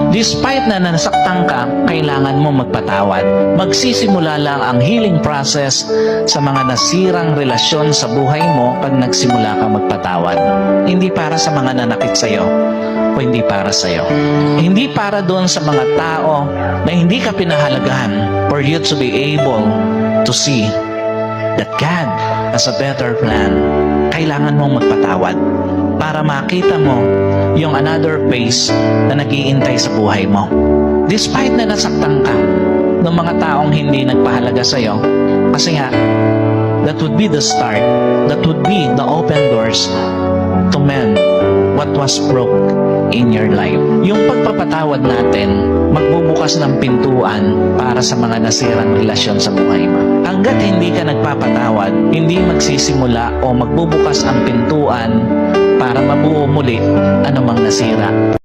Despite na nasaktan ka, kailangan mo magpatawad. Magsisimula lang ang healing process sa mga nasirang relasyon sa buhay mo pag nagsimula ka magpatawad. Hindi para sa mga nanakit sa'yo, o hindi para sa'yo. Hindi para doon sa mga tao na hindi ka pinahalagahan, for you to be able to see that God has a better plan. Kailangan mong magpatawad para makita mo yung another phase na nag-iintay sa buhay mo. Despite na nasaktan ka ng mga taong hindi nagpahalaga sa'yo, kasi nga, that would be the start, that would be the open doors to mend what was broke in your life. Yung pagpapatawad natin, magbubukas ng pintuan para sa mga nasirang relasyon sa buhay mo. Hanggat hindi ka nagpapatawad, hindi magsisimula o magbubukas ang pintuan para mabuo muli anumang nasira